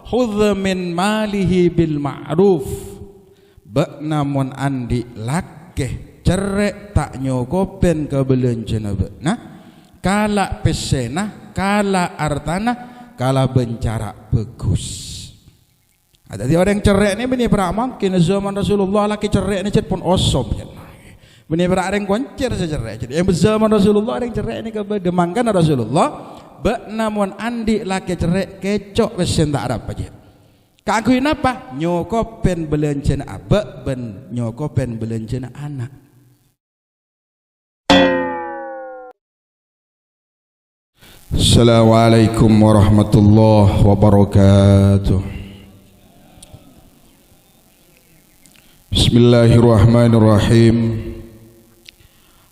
khudh min malihi bil ma'ruf namun andi lakeh cerek tak nyokopen kebelenjana bekna kala pesena kala artana kala bencara bagus. Ada orang cerai ni bini berak mungkin zaman Rasulullah laki cerai ni cet pun osom je. Bini berak orang koncer secerai. Jadi yang zaman Rasulullah orang cerai ni kebedemangkan Rasulullah. Bak namun andi laki cerai kecok besen tak ada apa je. Kakuin apa? Nyokopen belencana abak ben nyokopen belencana anak. Assalamualaikum warahmatullahi wabarakatuh. Bismillahirrahmanirrahim.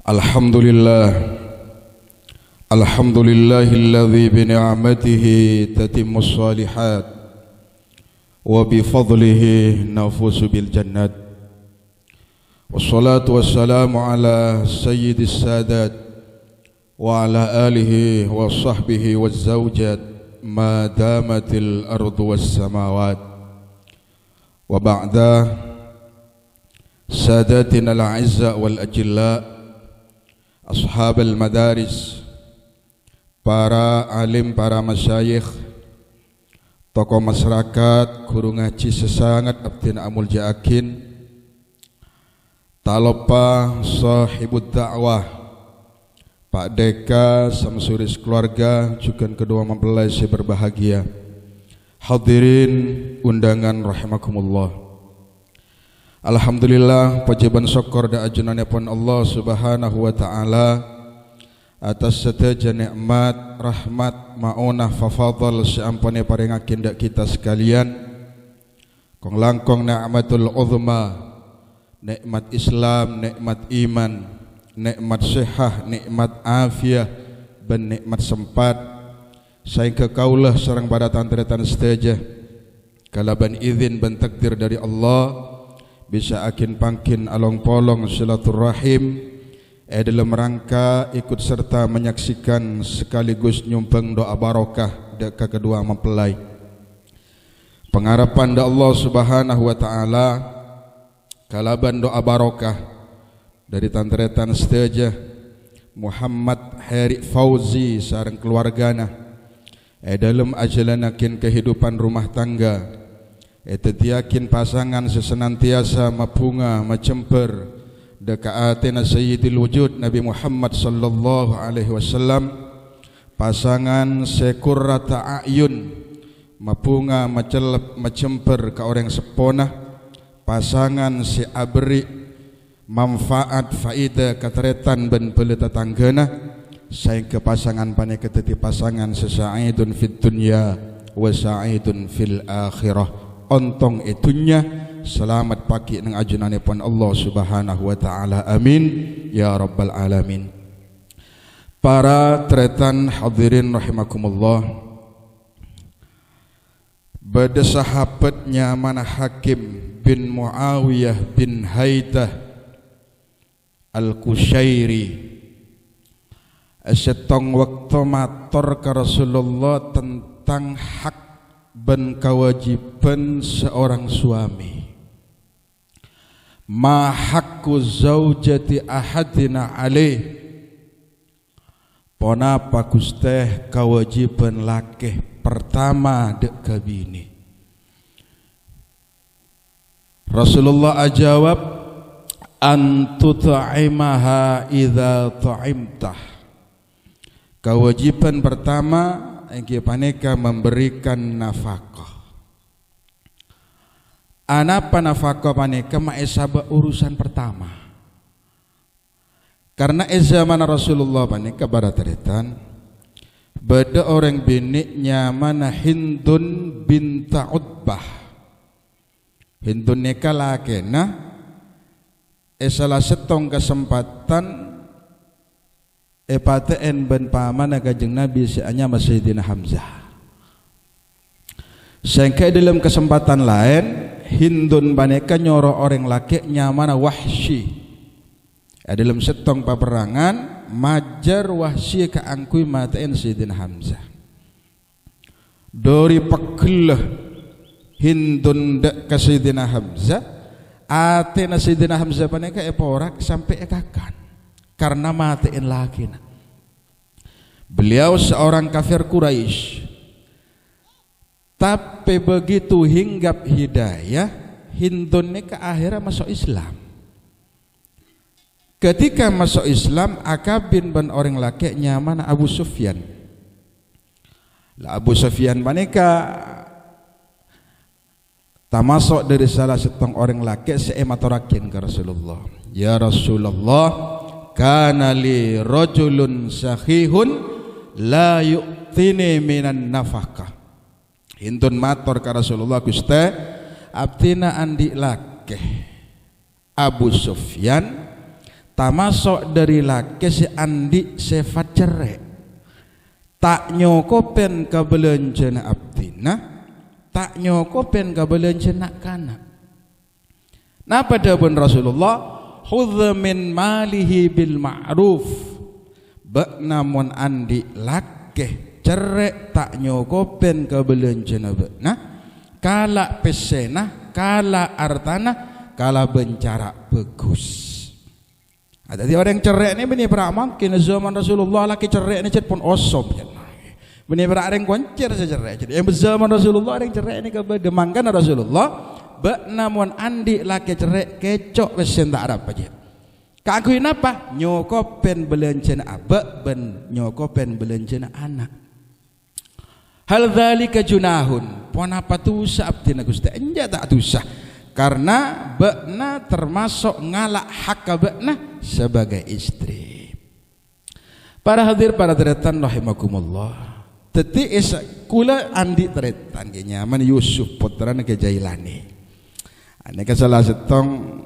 Alhamdulillahilladzi bi ni'matihi tatimmus shalihat wa bi fadlihi nafusu bil jannat. Wassalatu wassalamu ala sayyidis sadat wa ala alihi wa sahbihi waz zawjat ma damatil ardu was samawat. Wa ba'da ساداتنا الأعزاء والأجلاء أصحاب المدارس para alim, para masyayikh, tokoh masyarakat, guru ngaji sesangat abdin amul jaakin, talopa sahibud da'wah, Pak Deka, Samsuris keluarga, juga kedua mempelai si berbahagia. Hadirin undangan rahimakumullah. Alhamdulillah, pajaban syukur da ajunannya pun Allah subhanahu wa ta'ala atas setaja nikmat, rahmat, ma'unah, fafadhal seampuni paringakin dak kita sekalian. Kong langkong ni'matul uzma, nikmat Islam, nikmat iman, nikmat sihah, nikmat afiah, dan nikmat sempat. Saya kekaulah sarang pada tantretan setaja kalaban izin dan takdir dari Allah bisa akin pangkin along polong silaturahim dalam rangka ikut serta menyaksikan sekaligus nyumbang doa barokah deka kedua mempelai. Pengharapan da Allah subhanahu wa ta'ala kalaban doa barokah dari tantretan seteja Muhammad Heri Fauzi sareng keluargana dalam ajalanakin kehidupan rumah tangga tetiakin pasangan sesenantiasa mapunga macemper dekaatina sayyidil wujud Nabi Muhammad sallallahu alaihi wasallam, pasangan sekurrata ayun mapunga macelep macemper ka orang sepona, pasangan si abri manfaat faida katretan ben peleta tanggana, saya ke pasangan pane keteti pasangan sesaidun fid dunya wa sa'idun fil akhirah. Ontong itunya selamat pagi nang ajunanipun Allah subhanahu wa ta'ala, amin ya rabbal alamin. Para tretan hadirin rahimakumullah, pada sahabatnya mana Hakim bin Muawiyah bin Haidah Al-Kushairi setong waktu matur ke Rasulullah tentang hak dan kewajiban seorang suami. Ma haqqu zaujati ahadina alaih, ponapa Gusteh kewajiban laki pertama dek kabini. Rasulullah ajawab antutaimaha idza ta'imtah. Kewajiban pertama yang paneka memberikan nafkah. Anapa nafkah paneka maesaba urusan pertama. Karena zaman Rasulullah paneka barataritan beda orang biniknya mana Hindun binta Utbah. Hindun neka lakena salah setong kesempatan paten ben pamana kajeng Nabi seanya Sayyidina Hamzah. Sehingga dalam kesempatan lain Hindun baneka nyoro orang laki nyamana Wahsy. Dalam setong peperangan majar Wahsy keangkui maten Sayyidina Hamzah. Dori pekelah Hindun dek ke Sayyidina Hamzah, atena Sayyidina Hamzah paneka eporak sampai ekakan karena matiin lagi. Beliau seorang kafir Quraisy, tapi begitu hinggap hidayah, Hindun ini ke akhirnya masuk Islam. Ketika masuk Islam, Akabin ban orang laki nyaman Abu Sufyan. Lah Abu Sufyan maneka tamasuk dari salah setong orang laki seematurakin ke Rasulullah. Ya Rasulullah, kana li rajulun sahihun la yu'tini minan nafaqah. Hindun matur ke Rasulullah, Gusti abdina andi laki Abu Sufyan tamasuk dari laki si andi sifat cerai, tak nyokopen ke belenjana abdina, tak nyokopen ke belenjana kana. Napa dapun Rasulullah, khudh min malihi bil ma'ruf, bak namun andi laki cerai tak nyokopen ke belenjana bekna, kala pesena, kala artana, kala bencara bagus. Ada orang cerai ni bini berak kini zaman Rasulullah laki cerai ni cet pun osom bini berak orang koncer secerai. Jadi yang zaman Rasulullah orang cerai ni kepada mangkan Rasulullah bak namun andi laki cerai kecok besen tak ada apa je. Kakuin apa? Nyokopen belencana abak ben nyokopen belencana anak. Hal dzalika junahun. Pon apa tu sabtina Gusti? Enja tak tusah. Karena bekna termasuk ngalak hak bekna sebagai istri. Para hadir para teretan rahimakumullah. Teti esa kula andi teretan ke nyaman Yusuf putra ke Jailani. Aneka salah setong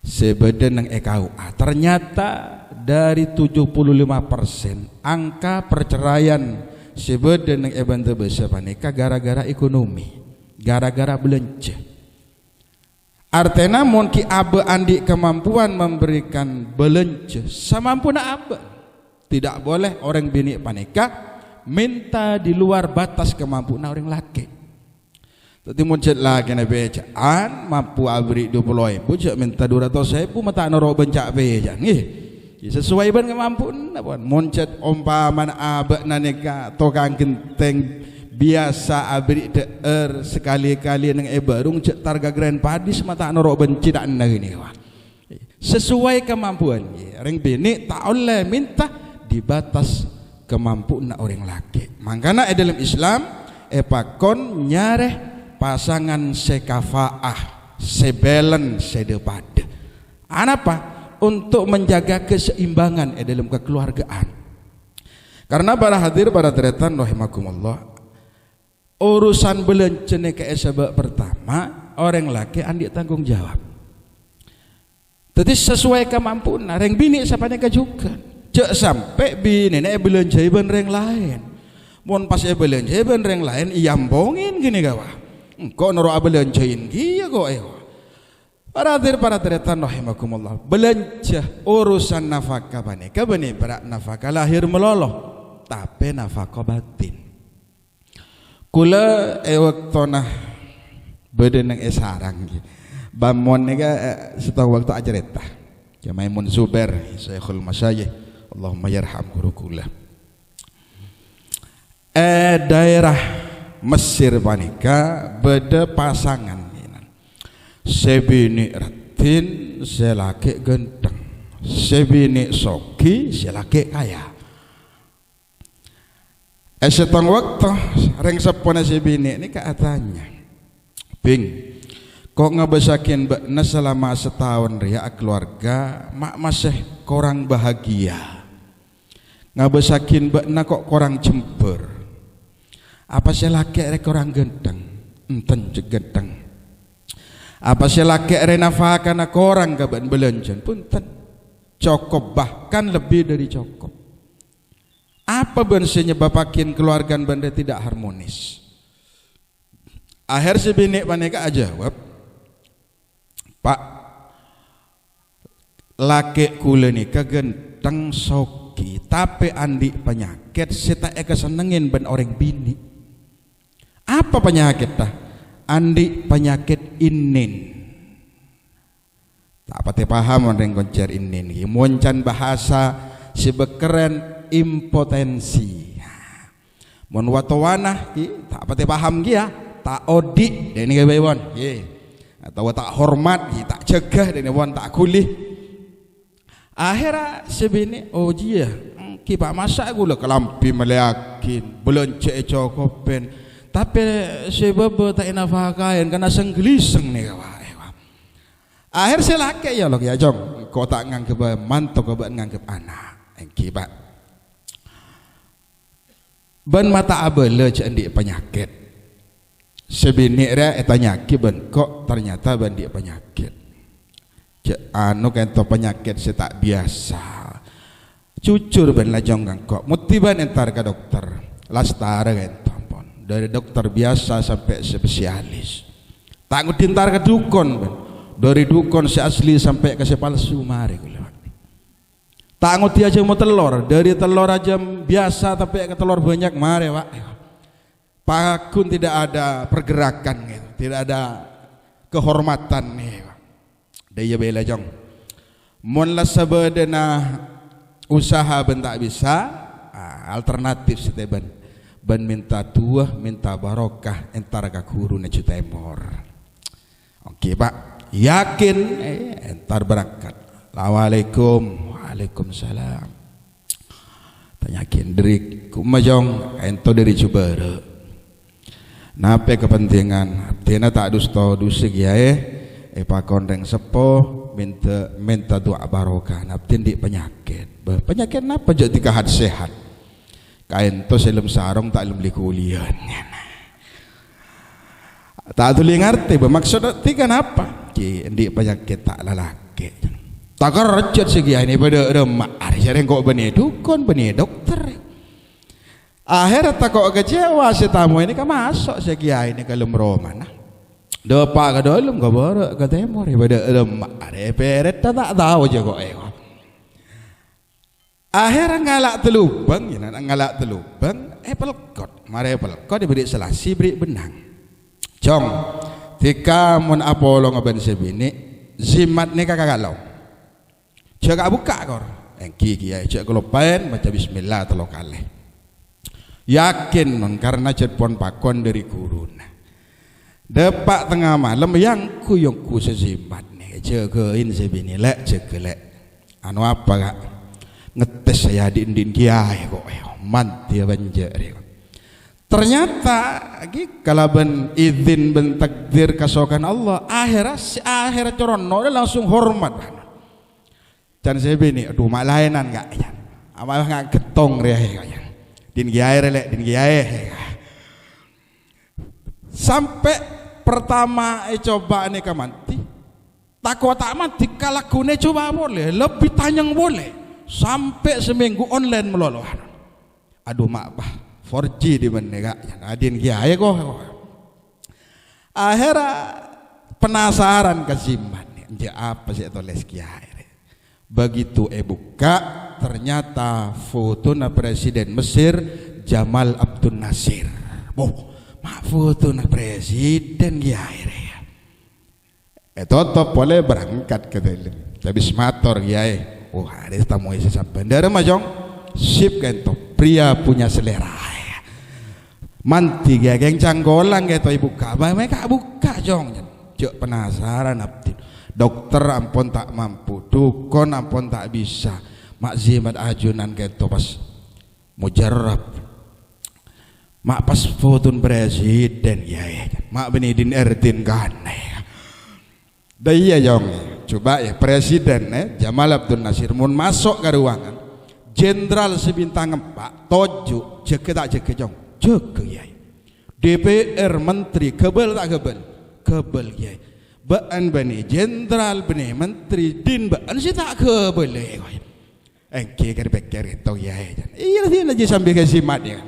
sebeden nang EKUA. Ternyata dari 75% angka perceraian sebeden nang ebante besa paneka gara-gara ekonomi. Gara-gara belanja. Artena mun ki abe andi kemampuan memberikan belanja samampuna abe. Tidak boleh orang bini paneka minta di luar batas kemampuan orang laki. Tadi muncul lagi na becaan mampu abri 20.000 jak minta 200.000 mata naro bencak beja nggih. Sesuai ban kemampuan apa muncul umpaman abe naneka tokang genteng biasa abri sekali-kali nang ebarung cek targa grand padis mata norok benci dak ini sesuai kemampuan. Orang bini tak oleh minta di batas kemampuan orang laki. Makanya dalam Islam pakon nyareh pasangan sekafaah, sebelen, sedepade. Apa? Untuk menjaga keseimbangan dalam kekeluargaan. Karena para hadir para teretan rahimakumullah, urusan belencene ke sebab pertama orang laki andi tanggung jawab. Jadi sesuai kemampuan orang bini sapane juga. Cek sampai bini nek belanja ben reng lain. Mun pas belanja ben reng lain iambongin gini gawa. Engko noro belanjain giya kok Para hadir para teretan rahimakumullah. Belanja urusan nafkah paneka bani berak nafkah lahir meloloh tapi nafkah batin. Kula waktona beden nang sarang gitu. Bamon nega setahu waktu ajareta. Ya Maimun Zubair, Syekhul Masyayikh, Allahumma yarham guru kula. Daerah Mesir panika beda pasangan. Sebini ratin, selaki genteng. Sebini soki, selaki kaya. Setang waktu reng sepona si bini ini katanya Bing kok ngebesakin bekna selama setahun ria keluarga mak masih korang bahagia ngebesakin bekna kok korang cemper apa sih laki rek korang genteng enten genteng apa sih laki rek nafakana korang gaban belanjan punten cukup bahkan lebih dari cukup. Apa benarnya bapakin keluarga benda tidak harmonis? Akhir si bini paneka jawab, Pak, laki kula ni kagenteng soki, tapi andi penyakit, sita eka senengin ben orang bini. Apa Apa penyakit dah? Andi penyakit inin. Tak pati paham orang koncer inin. Moncan bahasa sebekeren impotensi. Mon watawana tak pati paham dia. Tak odik dan ini kawan. Atau tak hormat, tak cegah dan ini tak kulih. Akhirnya sebini oh dia kipak masak gula kelampi meleakin belum cek cokopen. Tapi sebab tak ina fahakain karena senggeliseng ni kawan. Akhir saya laki ya loh ya jom. Kau tak nganggep mantok, kau tak nganggep anak. Engki pak. Ben mata abele cendik penyakit. Sebini dia penyakit ben kok ternyata ben dia penyakit. Cek anu kento penyakit saya tak biasa. Cucur ben lajong kok. Mutiban entar ke dokter. Lastara kento pun. Dari dokter biasa sampai spesialis. Tak ngutintar ke dukun ben. Dari dukun si asli sampai ke si palsu mari kula. Tak ngerti aja mau telur, dari telur aja biasa tapi ke telur banyak mari Pak. Pakun tidak ada pergerakan gitu, tidak ada kehormatan nih Pak. Daya bela jong. Mun la sabadana usaha ben tak bisa, alternatif siteben. Ben minta tuah, minta barokah entar ka guru na Timor. Oke Pak. Yakin entar berangkat. Assalamualaikum. Waalaikumsalam. Tanyakin dari kumajong ento dari Jubara. Napa kepentingan? Tina tak dusta dusik ya pakon reng sepo minta doa barokah. Naptin di penyakit. Penyakit napa jadi kahat sehat? Kain to selum sarong tak lem likulian. Tak tuli ngerti bermaksud tiga apa? Di penyakit tak lalaki. Tak kerjat segi ini pada remak. Ada yang kok benih dukun, benih dokter. Akhirnya tak kok kecewa si tamu ini kan masuk segi ini ke lem Roman. Depak ke dalam ke barat ke timur pada remak. Ada peret tak tahu je kok. Akhirnya ngalak telubang, ngalak telubang. Pelkot, mari pelkot diberi selasi, beri benang. Jom. Tika mun Apollo ngaben sebini zimat ni kakak galau. Cak buka kor. Engki kiai cak kelopain baca bismillah telo kalih. Yakin mun karena cepon pakon dari guru. Depak tengah malam yang kuyungku sezimat ni cak kein sebini lek cak lek. Anu apa kak? Ngetes saya di indin kiai kok. Mantia banjir. Ternyata kalau ben izin ben takdir kasokan Allah akhirat corono langsung hormat. Dan saya bini aduh mak lainan enggak ya. Amal enggak getong dia ya. Din kiai relek din kiai. Sampai pertama coba nih kamanti. Takwa tak mati kalakune coba boleh, lebih tanyang boleh. Sampai seminggu online meloloh. Aduh mak bah 4G di mana kak? Adin kiai kok. Akhirnya penasaran ke Ziman. Dia apa sih tulis kiai? Begitu buka, ternyata foto na Presiden Mesir Jamal Abdul Nasir. Oh, mak foto na Presiden kiai. Tetap boleh berangkat ke dalam. Tapi semator kiai. Oh, ada tamu isi sampai. Dari majong, sip kan pria punya selera. Manti geng canggolang gitu ibu kabar mereka buka jong cek penasaran abdi dokter ampun tak mampu dukun ampun tak bisa mak zimat ajunan gitu pas mujarab mak pas fotun presiden ya mak benidin ertin kan daya jong coba ya presiden Jamal Abdul Nasir mun masuk ke ruangan jenderal sebintang 4 toju cek tak cek jong cek kiai DPR menteri kebel tak kebel kiai baan bani jenderal bani menteri din baan si tak kebel kiai engke kan pikir itu kiai iya sih aja sambil kasih mat ya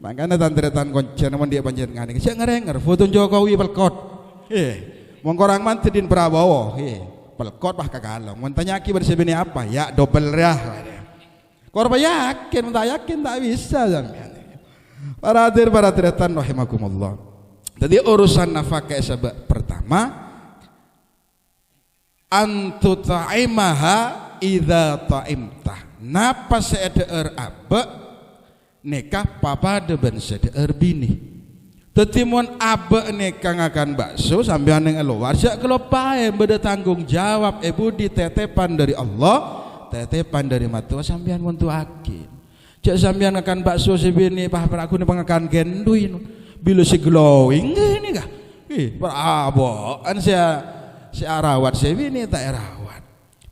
makanya tantretan koncer namun dia banjir ngane saya ngerenger foto Jokowi pelkot mongkorang menteri din Prabowo pelkot bah kagalong mun tanya ki bersebini apa ya double rah korban yakin tak yakin tak bisa sampean. Para hadirin rahimakumullah. Jadi urusan nafkah sebab pertama antutaimaha idza ta'imta. Napa seeder abe nikah papa deben seeder bini. Tetimun abe nikah ngakan bakso sampean ning luar sak kelopae beda tanggung jawab ibu ditetepan dari Allah, tetepan dari matua sampean muntuakin. Cek sampean ngakan bakso sebini pah aku nih pengakan genduin. Bila si glowing ini kah? Berabo an si arawat sebini tak arawat.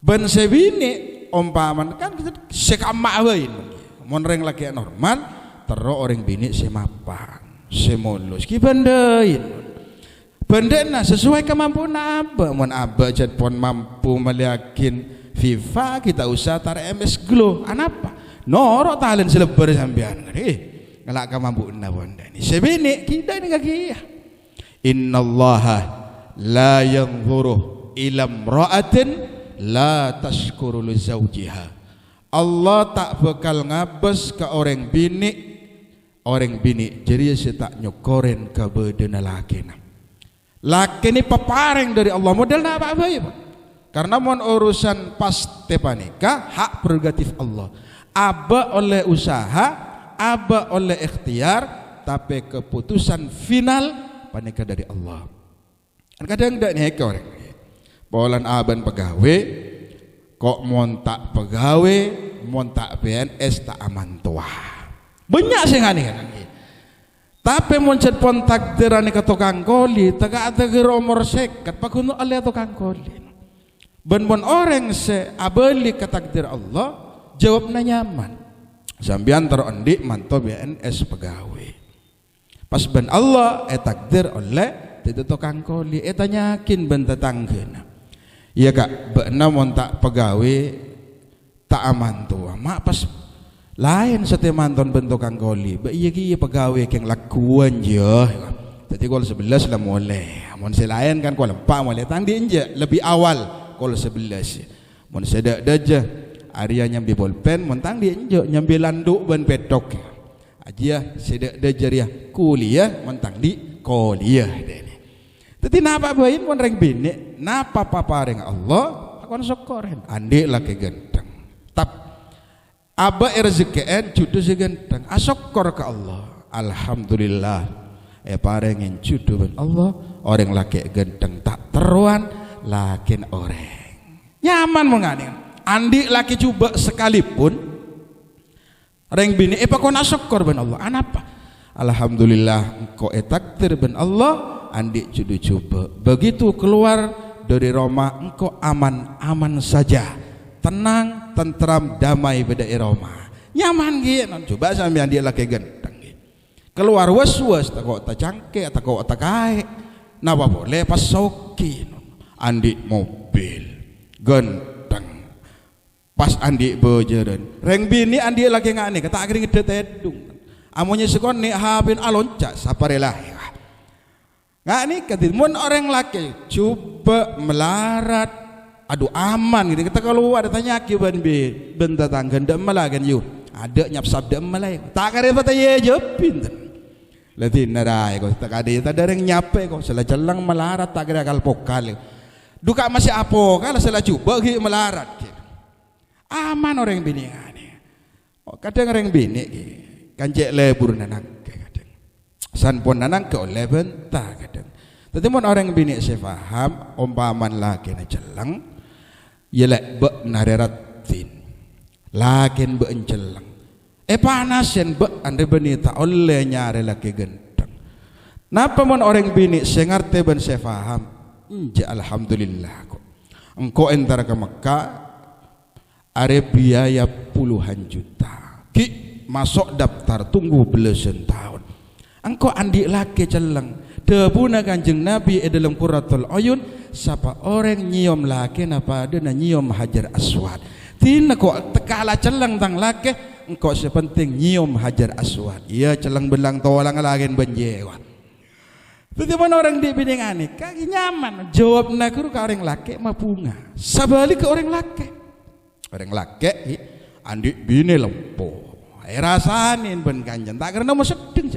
Ben sebini umpaman kan sekamak wae. Mun reng laki normal, tero orang bini semapang, semulus ki bendein. Bendena sesuai kemampuan apa? Mun aba jad pon mampu meliakin FIFA kita usah tar MS Glow. Anapa? Noro talen selebar sampean. Ngelak kemampuan wanda ni sebini kita ni kaki. Innallaha la yanzuru ila imra'atin la tashkuru li zawjiha. Allah tak bakal ngabes ke orang bini jadi saya tak nyokoren ke bedena laki ni peparing dari Allah model nak apa ya Pak? Karena mon urusan pas tepanika hak prerogatif Allah aba oleh usaha aba oleh ikhtiar tapi keputusan final panika dari Allah. Kadang ndak nih orang bolan aban pegawai kok mon tak pegawai mon tak PNS tak aman tua banyak sih ngani kan tapi mon cet pon takdirane ke tukang koli tegak tegir umur sekat pakuno oleh tukang koli ben mon orang se abeli ke takdir Allah jawabnya nyaman sambian terondik mantau BNS pegawai pas ben Allah takdir oleh itu tukang koli tanyakin ben tetanggana iya kak benar mon tak pegawai tak aman tua mak pas lain setiap manton ben tukang koli iya ki pegawai yang lakuan je jadi kalau 11 lah mulai mon selain kan kalau 4 mulai tang dia lebih awal kalau 11 mon sedak daja Arya nyambi bolpen mentang dia enjok nyambi landuk ban petok aja sedak dajariah kuliah mentang di kuliah dene teti napa bae mon reng bini napa papareng Allah akon sokoren andi laki genteng tap aba rezekien judu segenteng asokor ke Allah alhamdulillah parengin judu ban Allah orang laki genteng tak teruan lakin orang nyaman mengani andi laki coba sekalipun reng bini pakon syukur ben Allah anapa alhamdulillah engkau takdir ben Allah andi judu coba begitu keluar dari rumah engkau aman saja tenang tentram damai beda rumah nyaman gitu coba sampai andi laki genteng keluar was tak cangke atau tak kae napa boleh pas sokin andi mobil genteng pas andi bojeran reng bini andi lagi ngane kata akhirnya ngedetedung amunnya sekon nih habin alonca saparelah ngani kadir mun orang laki coba melarat aduh aman gitu kita kalau ada tanya akibat bentar tangga ndak melagan yuk ada nyap sabda melay tak kare pata ye jepin latin narai kok tak ada tak ada yang nyape kok salah celang melarat tak kira kal pokal duka masih apa kalau salah coba gitu melarat aman orang bini ngane kadang orang bini kanjek lebur nanang kadang sanpon nanang ke oleh bentah kadang tapi mon orang bini saya faham umpaman laki na celang yelek be nareratin lakin be encelang panasen be ande beni tak oleh nyare laki genteng napa mon orang bini saya ngerti ben saya faham alhamdulillah kok engkau entar ke Mekah ada biaya puluhan juta ki masuk daftar tunggu belasan tahun engkau andi laki celang debuna kanjeng Nabi dalam Qurratul Ayun siapa orang nyium laki napa ada nyium Hajar Aswad tina kok tekala celang tang laki engkau sepenting nyium Hajar Aswad iya celang belang tolang lagen benjewan tapi mana orang di bidang aneh kaki nyaman jawab nakuru ke orang laki mah bunga sabalik ke orang laki andi bini lempo rasanin ben kanjen tak karena mau sedeng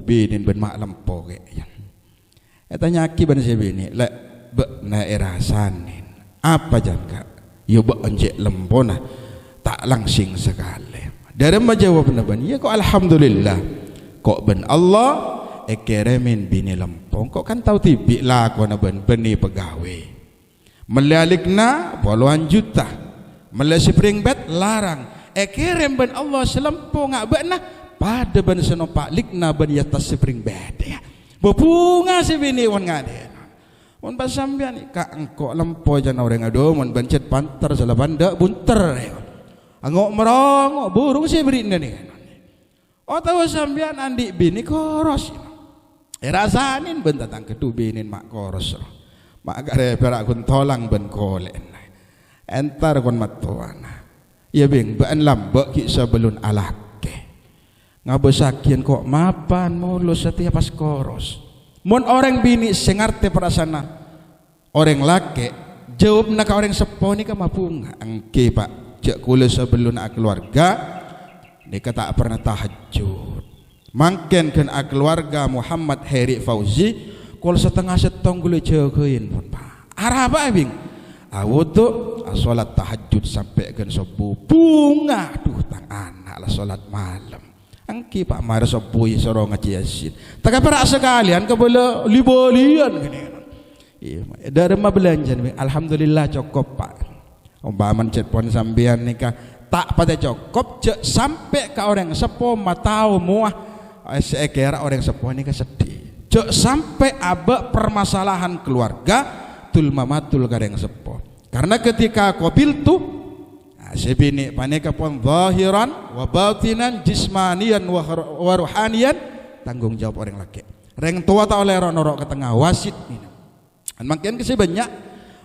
binin ben mak lempo kayak Tanya aki ban sebini lek be na erasanin apa jangka yo be onjek lempona tak langsing sekali. Dari menjawab ban ya kok alhamdulillah kok ben Allah keremin bini lempong kok kan tahu tibik lah kau na ben beni pegawai melalikna puluhan juta melalui spring bed larang kerem ben Allah selempong ngak ben nah pada ben senopak likna ben yatas spring bed ya bepunga si bini wan ngade wan pas sampean kak engkau lempo jan orang ado mon bencet pantar salah banda bunter angok merong burung si beri ni oh tahu sampean andi bini koros rasanin ben tatang kedu binin mak koros mak gare perak kun tolang ben kolen entar kon matuana ya bing ben lambek ki sebelun alake ngabesakian kok mapan mulus setiap pas koros mon orang bini sing arte perasana orang lake jawab nak orang sepo ni ka mapunga angke pak cek kula sebelun keluarga ni tak pernah tahajud mangken kan keluarga Muhammad Heri Fauzi kol setengah setong gule jagain pun pak arah apa bing awudu salat tahajud sampai kan subuh bunga duh tang anak lah salat malam angki pak mar subuh soro ngaji yasin tak perak sekalian kebela libolian gini iya dari ma belanja alhamdulillah cukup pak umpaman cet pon sambian nikah tak pada cukup sampai ke orang sepo matau muah sekira orang sepuh ini kesedih cok sampai abak permasalahan keluarga tul mamatul kadang sepuh karena ketika qabil tu sebini paneka pun zahiran wa batinan jismanian wa ruhanian tanggung jawab orang laki reng tua tak oleh norok ke tengah wasit ini makin kesih banyak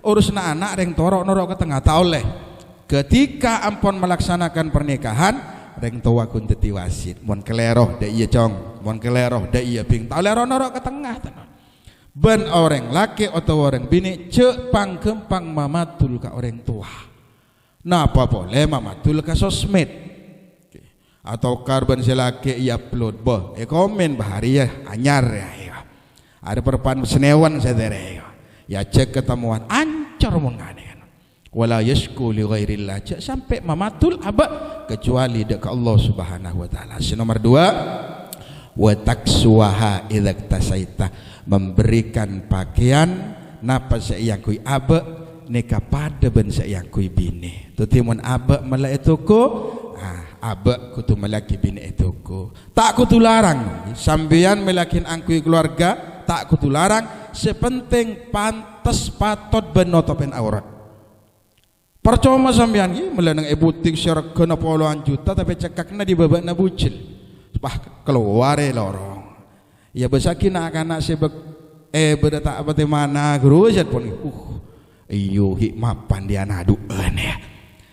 urusna anak reng tua norok ke tengah tak oleh ketika ampun melaksanakan pernikahan reng tua kun teti wasit mon keleroh da iya cong mon keleroh da iya ping tau lero norok ke tengah tenan ben orang laki atau orang bini cek pangkempang mamatul ka orang tua napa boleh mamatul ka sosmed atau karban selaki iya upload boh komen bahari ya anyar ya ada perpan senewan sedere ya cek ketemuan ancor mengane wala yashku li ghairillah sampai mamatul abak kecuali dekat Allah Subhanahu wa taala. Nomor 2 wa taksuha idza tasaita memberikan pakaian napa yang kui abak nikah pada ben yang kui bini. Tu timun abak melak etuku abak kutu melaki bini etuku. Tak kutu larang sambian melakin angkui keluarga tak kutu larang sepenting pantas patot ben notopen aurat. Percuma sampean ki melenang butik syarak kena puluhan juta tapi cekakna di babak na bucil. Bah keluar lorong. Ya besaki nak anak sebab beda tak apa mana guru jat pun. Iyo hikmapan dia naduan ya.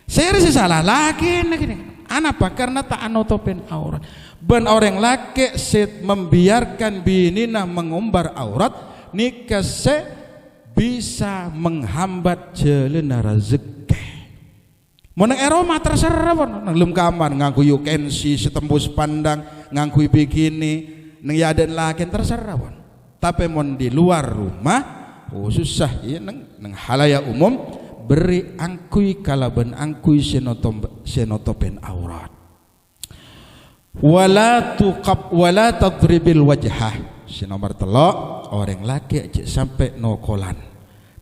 Saya rasa salah laki ni. Anapa karena tak anotopen aurat. Ben orang laki set membiarkan binina mengumbar aurat nikah se bisa menghambat jalan rezeki. Menang aroma terserah pun nang kamar ngangku UKNC setembus pandang ngangku bikini nang yaden lakin terserah pun tapi mon di luar rumah susah ya nang halaya umum beri angkui kalaban angkui senotopen aurat wala tadribil wajhah nomor 3 orang laki sampai nokolan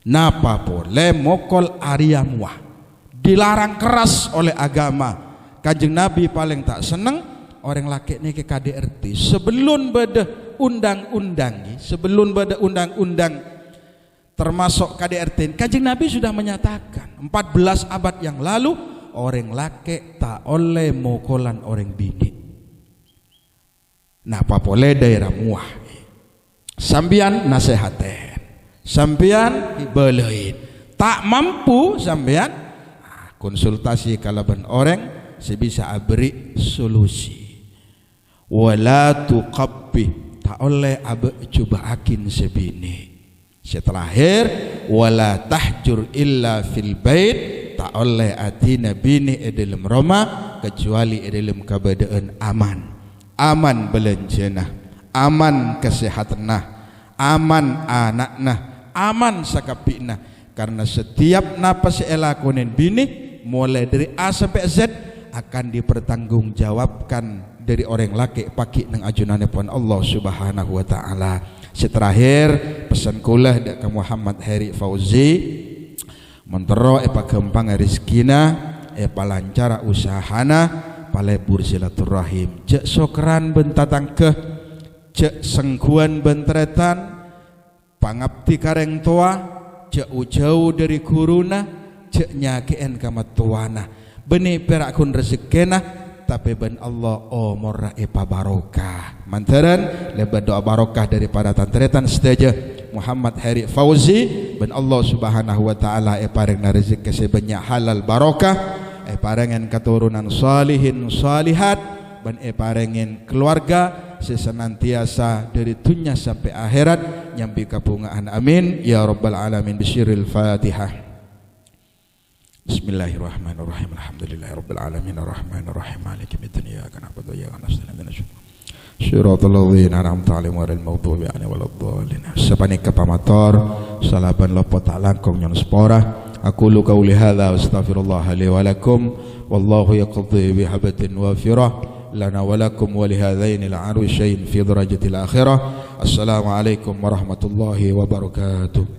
napa boleh mokol ariamuah dilarang keras oleh agama. Kanjeng Nabi paling tak seneng orang laki ni ke KDRT sebelum beda undang-undang termasuk KDRT Kanjeng Nabi sudah menyatakan 14 abad yang lalu orang laki tak oleh mokolan orang bini. Nah apa boleh daerah muah sambian nasehaten sambian dibelain tak mampu sambian konsultasi kalaban orang sebisa beri solusi wala tuqabbi tak oleh abe coba akin sebini setelahir wala tahjur illa fil bait tak oleh atina bini dalam rumah kecuali dalam keadaan aman belanjana aman kesehatanah aman anakna, aman sakapina. Karena setiap napas elakonen bini mulai dari A sampai Z akan dipertanggungjawabkan dari orang laki paki nang ajunane pun Allah Subhanahu wa taala. Seterakhir pesan kula dak ke Muhammad Heri Fauzi mentero epa kempang rizkina epa lancara usahana palebur silaturahim cek sokran bentatang ke cek sengkuan bentretan pangapti kareng tua cek ujau dari kuruna cek nyakeen kamat tuana beni perakun rezekena tapi ben Allah morra epa barokah mantaran lebat doa barokah daripada tantretan sedaja Muhammad Heri Fauzi ben Allah Subhanahu wa taala eparengna rezeki sebanyak halal barokah eparengen keturunan salihin salihat ben eparengen keluarga sesenantiasa dari dunia sampai akhirat nyambi kabungaan amin ya rabbal alamin bisyiril fatihah. Bismillahirrahmanirrahim. Alhamdulillahirabbil alamin arrahmanir rahim maliki yaumiddin iyyaka na'budu wa iyyaka nasta'in ihdinas siratal ladzina an'amta 'alaihim ghairil maghdubi 'alaihim waladdallin. Sapanika pamator salaban lopot langkung nyon spora. Aqulu qawli hadza wa astaghfirullah li wa lakum wallahu yaqdi bihabatin wafirah lana wa lakum wa li hadzaini al-'arwishayn fi darajatil akhirah. Assalamu alaikum warahmatullahi wabarakatuh.